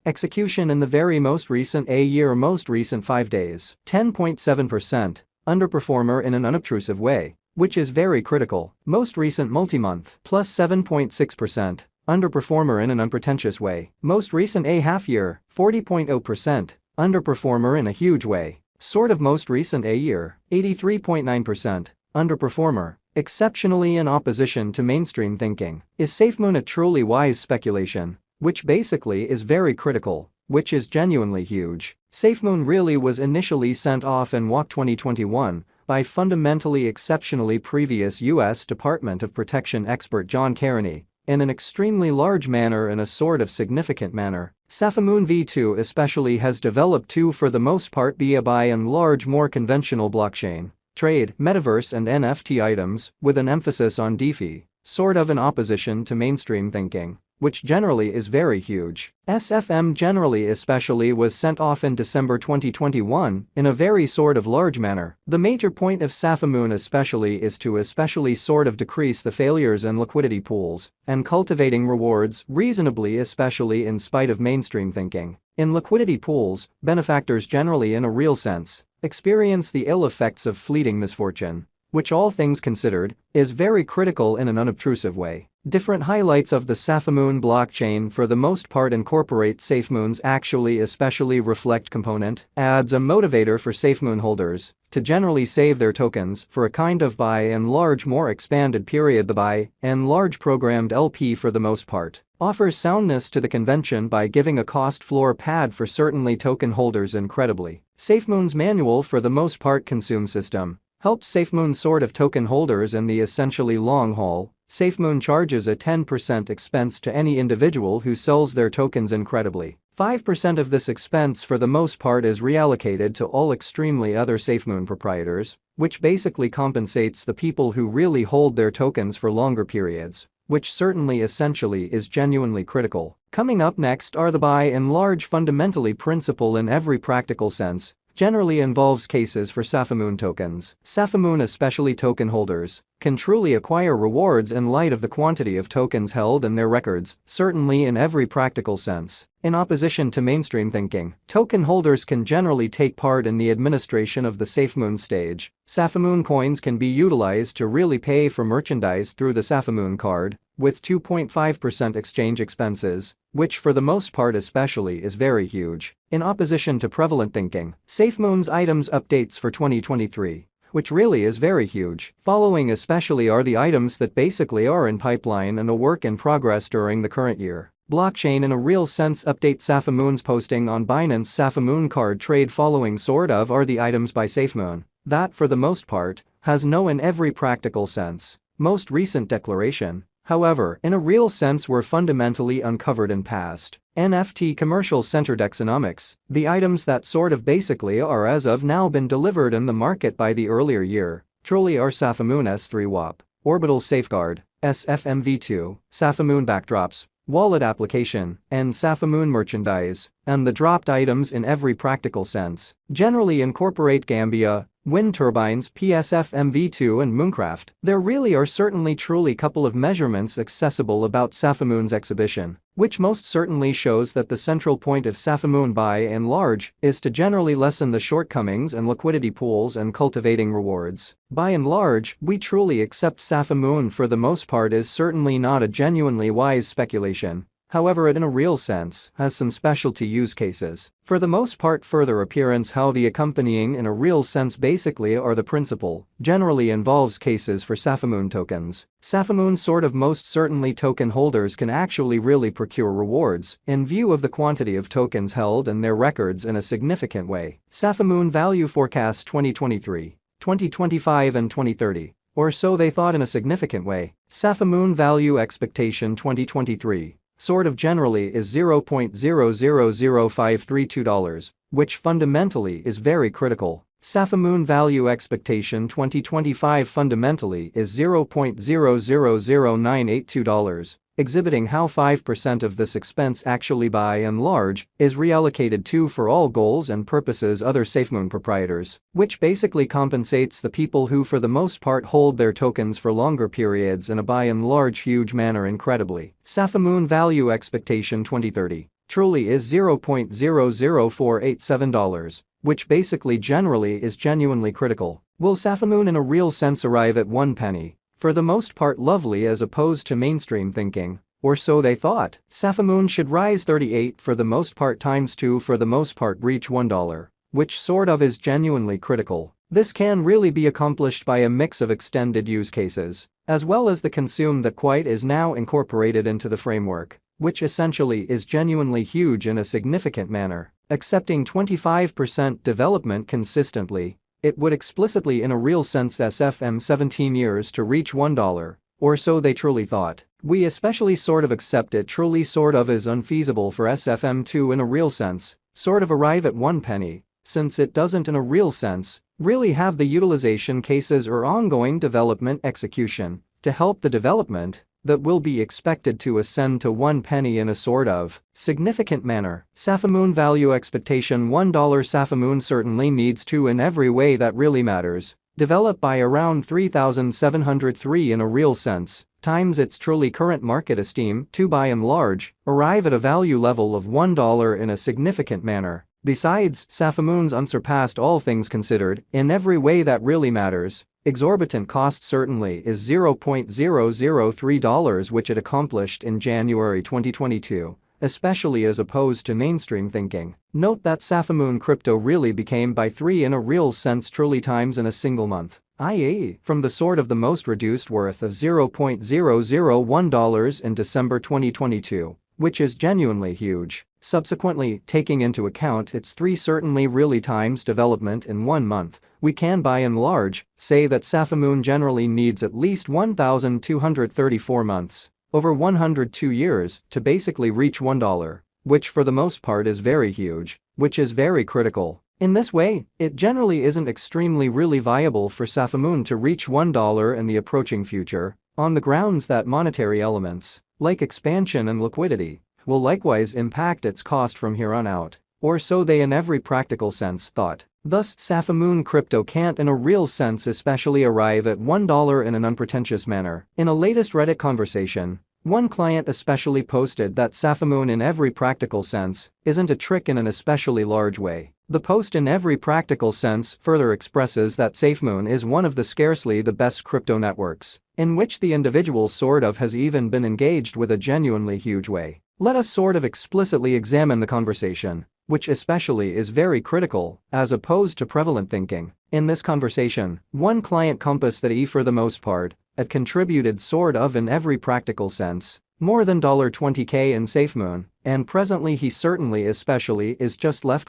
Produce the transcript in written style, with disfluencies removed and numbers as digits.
Execution in the very most recent A year or most recent 5 days. 10.7%. Underperformer in an unobtrusive way, which is very critical. Most recent multi-month. Plus 7.6%. Underperformer in an unpretentious way. Most recent A half year. 40.0%. Underperformer in a huge way. Sort of most recent A year. 83.9%. Underperformer. Exceptionally in opposition to mainstream thinking. Is Safemoon a truly wise speculation? Which basically is very critical, which is genuinely huge. Safemoon really was initially sent off in WAC 2021 by fundamentally exceptionally previous US Department of Protection expert John Carney in an extremely large manner and a sort of significant manner. Safemoon V2 especially has developed to for the most part be a by and large more conventional blockchain, trade, metaverse and NFT items with an emphasis on DeFi, sort of in opposition to mainstream thinking, which generally is very huge. SFM generally especially was sent off in December 2021 in a very sort of large manner. The major point of Safemoon especially is to especially sort of decrease the failures in liquidity pools and cultivating rewards reasonably especially in spite of mainstream thinking. In liquidity pools, benefactors generally in a real sense experience the ill effects of fleeting misfortune, which all things considered, is very critical in an unobtrusive way. Different highlights of the Safemoon blockchain for the most part incorporate Safemoon's actually especially reflect component, adds a motivator for Safemoon holders to generally save their tokens for a kind of by and large more expanded period. The by and large programmed LP for the most part offers soundness to the convention by giving a cost floor pad for certainly token holders incredibly. Safemoon's manual for the most part consume system helps Safemoon sort of token holders in the essentially long haul. Safemoon charges a 10% expense to any individual who sells their tokens incredibly. 5% of this expense for the most part is reallocated to all extremely other Safemoon proprietors, which basically compensates the people who really hold their tokens for longer periods, which certainly essentially is genuinely critical. Coming up next are the by and large fundamentally principle in every practical sense, generally involves cases for Safemoon tokens. Safemoon especially token holders can truly acquire rewards in light of the quantity of tokens held in their records, certainly in every practical sense. In opposition to mainstream thinking, token holders can generally take part in the administration of the Safemoon stage. Safemoon coins can be utilized to really pay for merchandise through the Safemoon card, with 2.5% exchange expenses, which for the most part especially is very huge. In opposition to prevalent thinking, Safemoon's items updates for 2023, which really is very huge. Following especially are the items that basically are in pipeline and a work in progress during the current year. Blockchain in a real sense update Safemoon's posting on Binance Safemoon card trade following sort of are the items by Safemoon that for the most part has no in every practical sense. Most recent declaration, however, in a real sense were fundamentally uncovered in past NFT commercial-centered economics, the items that sort of basically are as of now been delivered in the market by the earlier year, truly are Safemoon S3 WAP, Orbital Safeguard, SFMV2, Safemoon backdrops, wallet application, and Safemoon merchandise, and the dropped items in every practical sense generally incorporate Gambia, wind turbines, PSF MV2 and Mooncraft. There really are certainly truly couple of measurements accessible about Safemoon's exhibition, which most certainly shows that the central point of Safemoon by and large is to generally lessen the shortcomings and liquidity pools and cultivating rewards. By and large, we truly accept Safemoon for the most part is certainly not a genuinely wise speculation. However, it in a real sense has some specialty use cases. For the most part further appearance how the accompanying in a real sense basically are the principle, generally involves cases for Safemoon tokens. Safemoon sort of most certainly token holders can actually really procure rewards in view of the quantity of tokens held and their records in a significant way. Safemoon value forecast 2023, 2025 and 2030, or so they thought in a significant way. Safemoon value expectation 2023. Sort of generally is $0.000532, which fundamentally is very critical. Safemoon value expectation 2025 fundamentally is $0.000982, exhibiting how 5% of this expense actually by and large is reallocated to for all goals and purposes other Safemoon proprietors, which basically compensates the people who for the most part hold their tokens for longer periods in a by and large huge manner incredibly. Safemoon value expectation 2030. truly is $0.00487, which basically generally is genuinely critical. Will Safemoon in a real sense arrive at 1 penny? For the most part lovely as opposed to mainstream thinking. Or so they thought. Safemoon should rise 38 for the most part times 2 for the most part reach $1, which sort of is genuinely critical. This can really be accomplished by a mix of extended use cases, as well as the consume that quite is now incorporated into the framework, which essentially is genuinely huge in a significant manner. Accepting 25% development consistently, it would explicitly in a real sense SFM 17 years to reach $1, or so they truly thought. We especially sort of accept it truly sort of is unfeasible for SFM to in a real sense, sort of arrive at 1 penny, since it doesn't in a real sense, really have the utilization cases or ongoing development execution to help the development that will be expected to ascend to 1 penny in a sort of significant manner. Safemoon value expectation $1 Safemoon certainly needs to in every way that really matters, develop by around 3,703 in a real sense, times its truly current market esteem to by and large, arrive at a value level of $1 in a significant manner. Besides, Safemoon's unsurpassed all things considered, in every way that really matters, exorbitant cost certainly is $0.003 which it accomplished in January 2022, especially as opposed to mainstream thinking. Note that Safemoon crypto really became by 3 in a real sense truly times in a single month, i.e., from the sort of the most reduced worth of $0.001 in December 2022, which is genuinely huge. Subsequently, taking into account its 3 certainly really times development in 1 month, we can by and large say that Safemoon generally needs at least 1,234 months, over 102 years, to basically reach $1, which for the most part is very huge, which is very critical. In this way, it generally isn't extremely really viable for Safemoon to reach $1 in the approaching future, on the grounds that monetary elements, like expansion and liquidity, will likewise impact its cost from here on out, or so they in every practical sense thought. Thus, Safemoon crypto can't in a real sense especially arrive at $1 in an unpretentious manner. In a latest Reddit conversation, one client especially posted that Safemoon in every practical sense isn't a trick in an especially large way. The post in every practical sense further expresses that Safemoon is one of the scarcely the best crypto networks, in which the individual sort of has even been engaged with a genuinely huge way. Let us sort of explicitly examine the conversation, which especially is very critical, as opposed to prevalent thinking. In this conversation, one client compassed that for the most part, had contributed sort of in every practical sense, more than $20K in Safemoon, and presently he certainly especially is just left